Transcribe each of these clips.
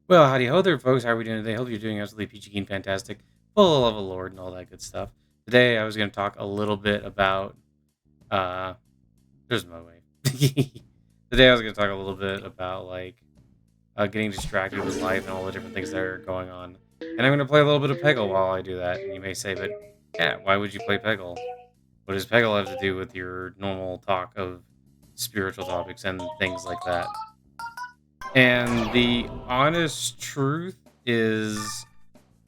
Well, howdy ho there, folks. How are we doing today? Hope you're doing absolutely peachy keen, fantastic, full of a lord and all that good stuff. Today, I was going to talk a little bit about. Uh, there's my way. Today, I was going to talk a little bit about getting distracted with life and all the different things that are going on. And I'm going to play a little bit of Peggle while I do that. And you may say, but yeah, why would you play Peggle? What does Peggle have to do with your normal talk of spiritual topics and things like that? And the honest truth is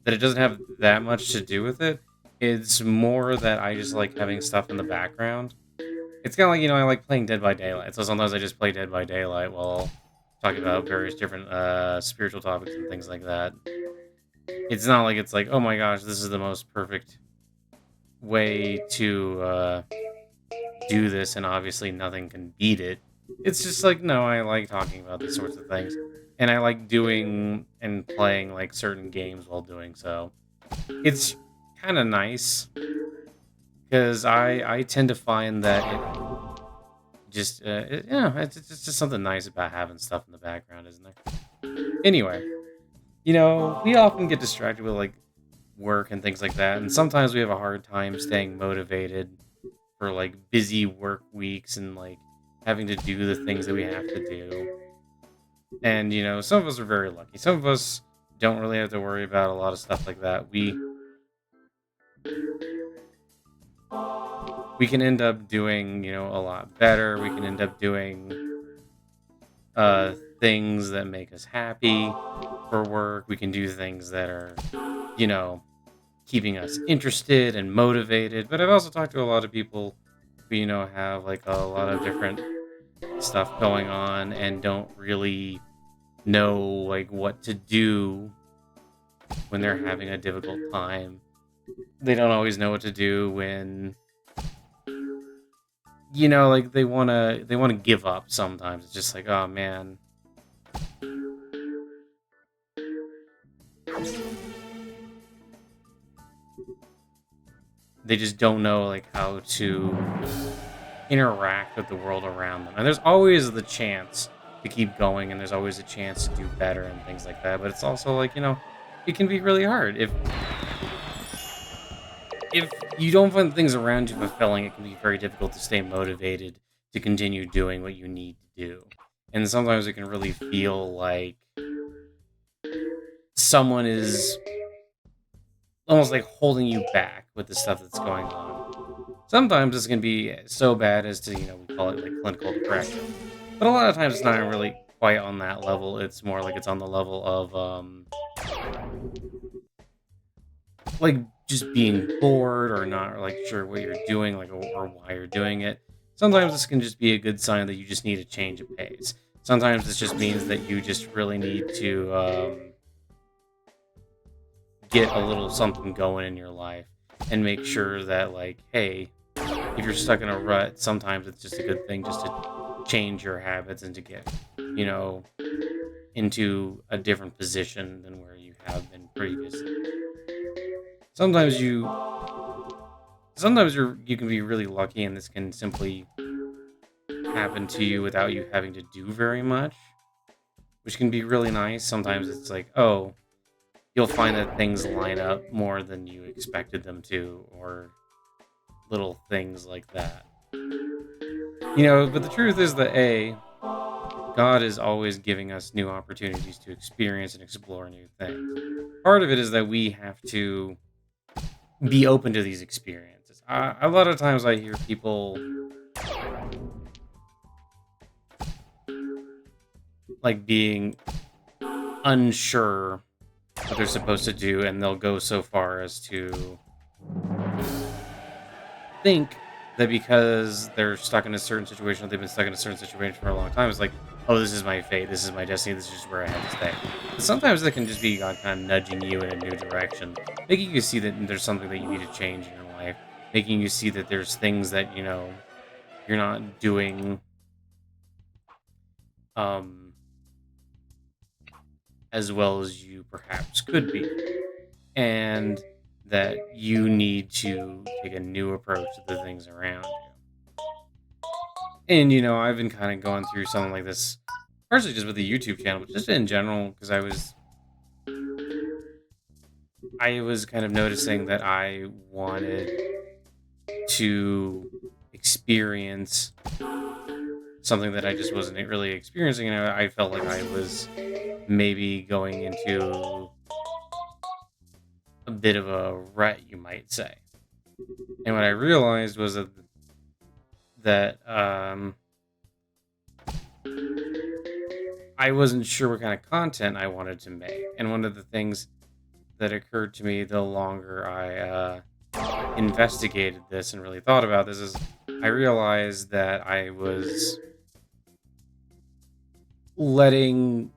that it doesn't have that much to do with it. It's more that I just like having stuff in the background. It's kind of like, I like playing Dead by Daylight. So sometimes I just play Dead by Daylight while talking about various different spiritual topics and things like that. It's not like it's like, oh my gosh, this is the most perfect way to do this, and obviously nothing can beat it. It's just like, no, I like talking about these sorts of things. And I like doing and playing like certain games while doing so. It's kind of nice because I tend to find that it's just something nice about having stuff in the background, isn't there? Anyway, we often get distracted with like work and things like that, and sometimes we have a hard time staying motivated for like busy work weeks and like having to do the things that we have to do. And some of us are very lucky. Some of us don't really have to worry about a lot of stuff like that. We can end up doing, a lot better. We can end up doing things that make us happy for work. We can do things that are, you know, keeping us interested and motivated. But I've also talked to a lot of people who, have like a lot of different stuff going on and don't really know like what to do when they're having a difficult time. They don't always know what to do when like they want to give up sometimes. It's just like, oh man, they just don't know like how to interact with the world around them. And there's always the chance to keep going, and there's always a chance to do better and things like that. But it's also like, it can be really hard if you don't find things around you fulfilling. It can be very difficult to stay motivated to continue doing what you need to do. And sometimes it can really feel like someone is almost like holding you back with the stuff that's going on. Sometimes this can be so bad as to, we call it like clinical depression. But a lot of times it's not really quite on that level. It's more like it's on the level of like just being bored or not like sure what you're doing, like or why you're doing it. Sometimes this can just be a good sign that you just need a change of pace. Sometimes this just means that you just really need to get a little something going in your life and make sure that like, hey, if you're stuck in a rut, sometimes it's just a good thing just to change your habits and to get, you know, into a different position than where you have been previously. Sometimes you can be really lucky, and this can simply happen to you without you having to do very much, which can be really nice. Sometimes it's like, oh, you'll find that things line up more than you expected them to, or little things like that. But the truth is that God is always giving us new opportunities to experience and explore new things. Part of it is that we have to be open to these experiences. A lot of times I hear people like being unsure what they're supposed to do, and they'll go so far as to think that because they're stuck in a certain situation, or they've been stuck in a certain situation for a long time, it's like, oh, this is my fate, this is my destiny, this is just where I have to stay. But sometimes that can just be God kind of nudging you in a new direction, making you see that there's something that you need to change in your life, making you see that there's things that, you're not doing um, as well as you perhaps could be. And that you need to take a new approach to the things around you. And I've been kind of going through something like this, partially just with the YouTube channel, but just in general, because I was I was kind of noticing that I wanted to experience something that I just wasn't really experiencing, and I felt like I was maybe going into a bit of a rut, you might say. And what I realized was that I wasn't sure what kind of content I wanted to make. And one of the things that occurred to me the longer I investigated this and really thought about this is I realized that I was letting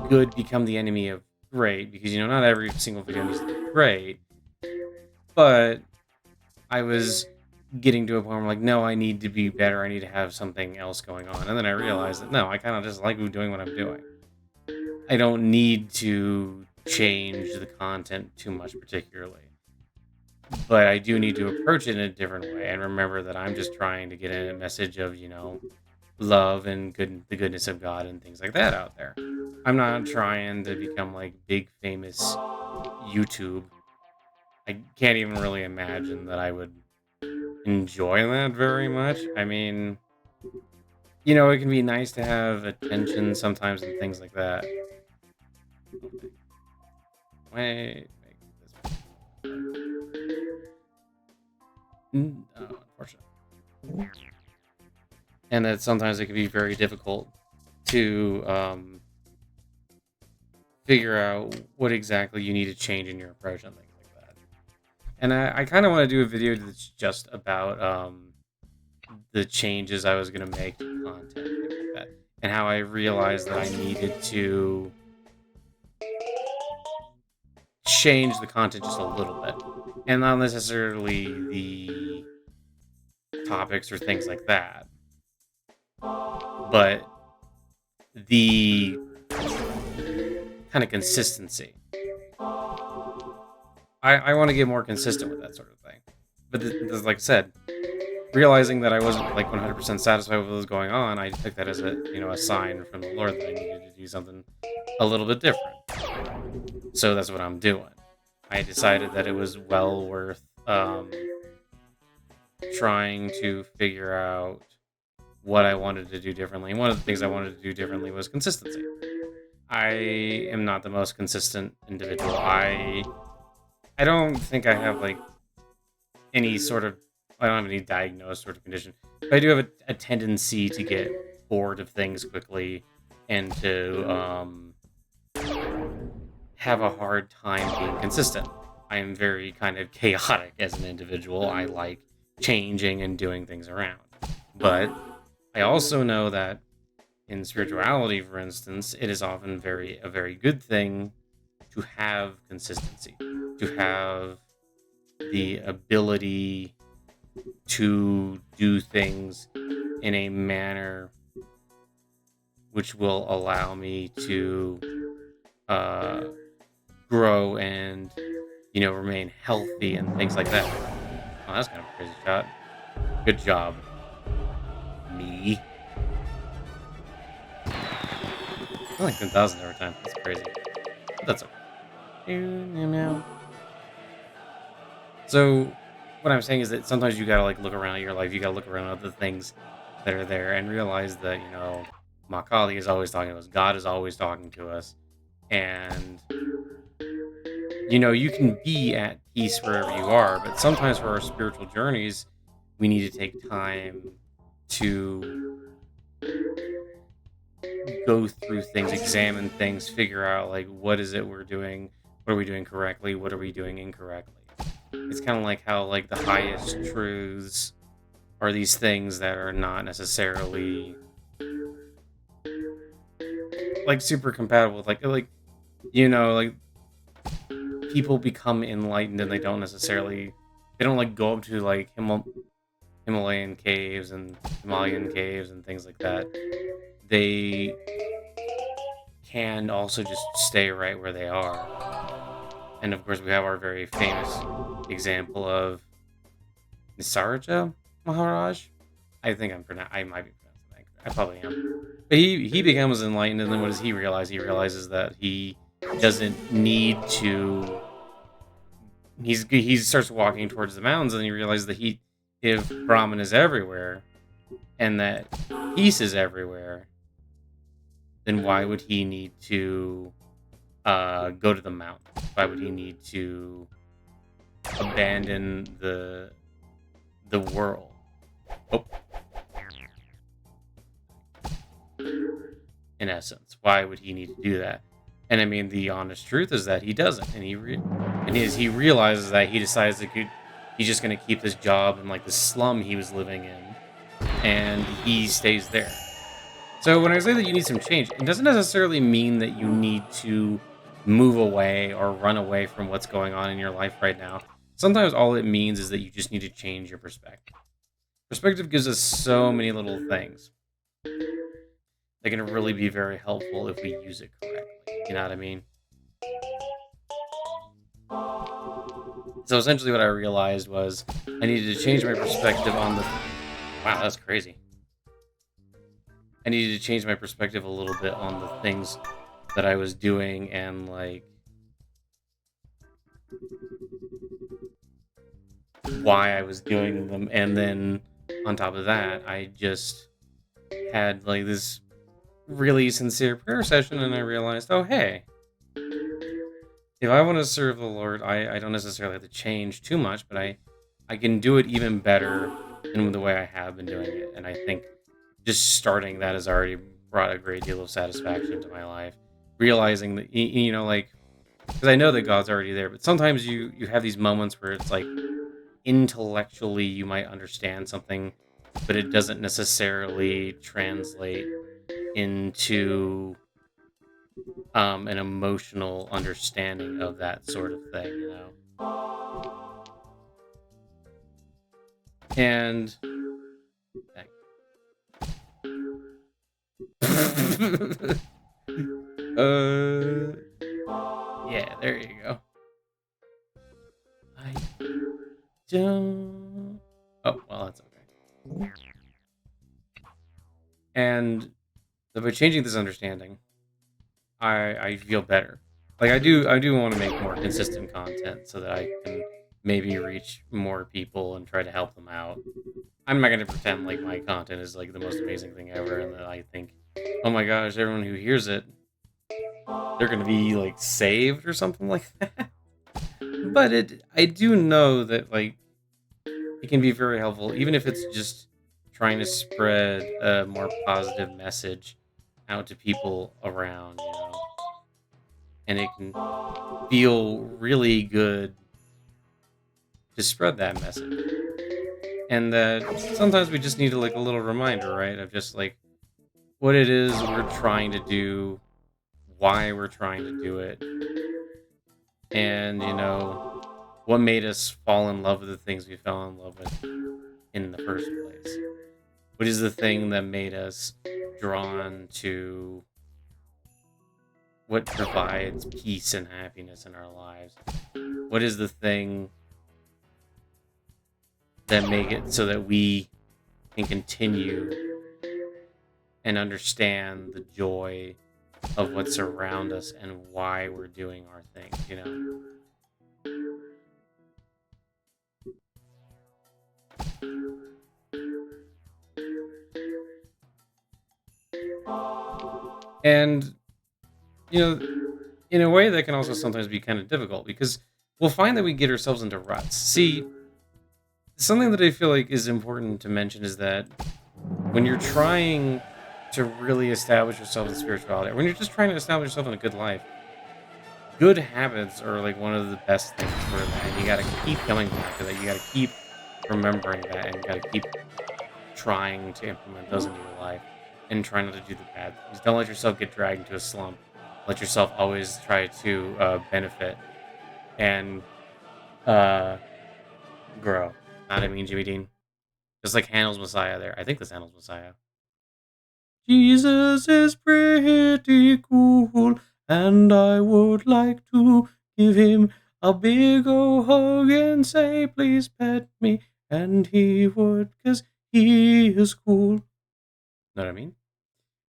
good become the enemy of great, because not every single video needs to be great, but I was getting to a point where I'm like, no, I need to be better. I need to have something else going on. And then I realized that no, I kind of just like doing what I'm doing. I don't need to change the content too much, particularly. But I do need to approach it in a different way and remember that I'm just trying to get a message of, love and the goodness of God and things like that out there. I'm not trying to become like big famous YouTube. I can't even really imagine that I would enjoy that very much. I mean, it can be nice to have attention sometimes and things like that. Okay. Wait, make this oh, unfortunate. And that sometimes it can be very difficult to figure out what exactly you need to change in your approach and things like that. And I kind of want to do a video that's just about the changes I was going to make to content, things like that, and how I realized that I needed to change the content just a little bit, and not necessarily the topics or things like that, but the kind of consistency. I want to get more consistent with that sort of thing. But like I said, realizing that I wasn't like 100% satisfied with what was going on, I took that as a sign from the Lord that I needed to do something a little bit different. So that's what I'm doing. I decided that it was well worth trying to figure out what I wanted to do differently. And one of the things I wanted to do differently was consistency. I am not the most consistent individual. I don't think I have like any sort of, I don't have any diagnosed sort of condition, but I do have a tendency to get bored of things quickly and to have a hard time being consistent. I am very kind of chaotic as an individual. I like changing and doing things around. But I also know that in spirituality, for instance, it is often a very good thing to have consistency, to have the ability to do things in a manner which will allow me to grow and remain healthy and things like that. Oh, that's kind of a crazy shot. Good job, me. I like 10,000 every time. That's crazy. But that's okay. So, what I'm saying is that sometimes you gotta like look around at your life. You gotta look around at the things that are there and realize that MaKali is always talking to us. God is always talking to us, and you can be at peace wherever you are. But sometimes for our spiritual journeys, we need to take time to go through things, examine things, figure out like what is it we're doing, what are we doing correctly, what are we doing incorrectly. It's kind of like how like the highest truths are these things that are not necessarily like super compatible with like people become enlightened and they don't like go up to like Himalayan caves and Himalayan caves and things like that. They can also just stay right where they are. And of course, we have our very famous example of Nisarja Maharaj. I think I might be pronouncing that. I probably am. But he becomes enlightened, and then what does he realize? He realizes that he doesn't need to he starts walking towards the mountains, and he realizes that if Brahman is everywhere and that peace is everywhere, then why would he need to go to the mountain? Why would he need to abandon the world? Oh, in essence, why would he need to do that? And I mean, the honest truth is that he doesn't, and he realizes that he decides that he's just going to keep this job in like the slum he was living in, and he stays there. So when I say that you need some change, it doesn't necessarily mean that you need to move away or run away from what's going on in your life right now. Sometimes all it means is that you just need to change your perspective. Perspective gives us so many little things. They can really be very helpful if we use it correctly. You know what I mean? So essentially what I realized was I needed to change my perspective on the... Wow, that's crazy. I needed to change my perspective a little bit on the things that I was doing and like why I was doing them. And then on top of that, I just had like this really sincere prayer session, and I realized, oh, hey, if I want to serve the Lord, I don't necessarily have to change too much, but I can do it even better than the way I have been doing it. And I think just starting that has already brought a great deal of satisfaction to my life. Realizing that, you know, like, because I know that God's already there, but sometimes you have these moments where it's like intellectually you might understand something, but it doesn't necessarily translate into an emotional understanding of that sort of thing, you know. And yeah, there you go. I don't. Oh well, that's okay. And by changing this understanding, I feel better. Like I do want to make more consistent content so that I can maybe reach more people and try to help them out. I'm not gonna pretend like my content is like the most amazing thing ever and that I think, oh my gosh, everyone who hears it, they're gonna be like saved or something like that. But I do know that like it can be very helpful, even if it's just trying to spread a more positive message out to people around, you know. And it can feel really good to spread that message. And that sometimes we just need like a little reminder, right? Of just like what it is we're trying to do, why we're trying to do it, and you know, what made us fall in love with the things we fell in love with in the first place. What is the thing that made us drawn to what provides peace and happiness in our lives? What is the thing that make it so that we can continue and understand the joy of what's around us and why we're doing our thing, you know? And, you know, in a way that can also sometimes be kind of difficult because we'll find that we get ourselves into ruts. See, something that I feel like is important to mention is that when you're trying to really establish yourself in spirituality, or when you're just trying to establish yourself in a good life, good habits are like one of the best things for that. And you got to keep coming back to that. You got to keep remembering that, and you got to keep trying to implement those into your life and try not to do the bad things. Don't let yourself get dragged into a slump. Let yourself always try to benefit and grow. Not I mean, Jimmy Dean. Just like Handel's Messiah there. I think that's Handel's Messiah. Jesus is pretty cool, and I would like to give him a big old hug and say, please pet me. And he would, because he is cool. Know what I mean?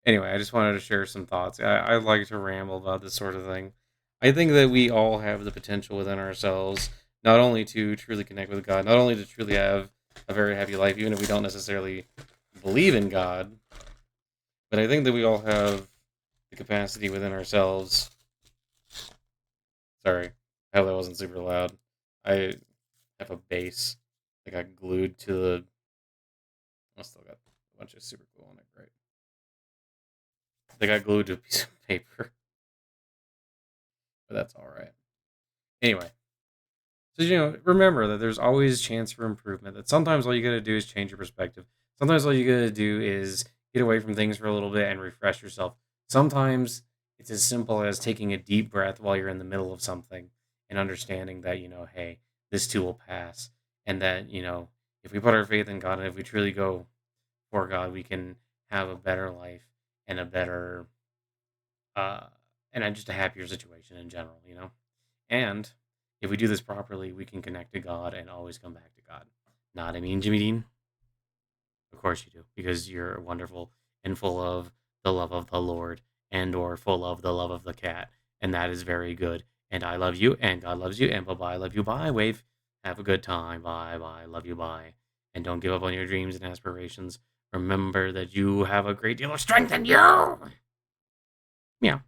Anyway, I just wanted to share some thoughts. I like to ramble about this sort of thing. I think that we all have the potential within ourselves not only to truly connect with God, not only to truly have a very happy life, even if we don't necessarily believe in God, but I think that we all have the capacity within ourselves. Sorry, I hope that wasn't super loud. I have a base that got glued to the. I still got a bunch of super glue on it, right? They got glued to a piece of paper, but that's all right. Anyway, so remember that there's always chance for improvement. That sometimes all you gotta do is change your perspective. Sometimes all you gotta do is get away from things for a little bit and refresh yourself. Sometimes it's as simple as taking a deep breath while you're in the middle of something and understanding that hey, this too will pass, and that if we put our faith in God and if we truly go for God, we can have a better life and a better uh just a happier situation in general. And if we do this properly, we can connect to God and always come back to God. Not I mean, Jimmy Dean? Of course you do, because you're wonderful and full of the love of the Lord and or full of the love of the cat. And that is very good. And I love you and God loves you and bye-bye, love you, bye, wave. Have a good time. Bye bye. Love you, bye. And don't give up on your dreams and aspirations. Remember that you have a great deal of strength in you. Meow.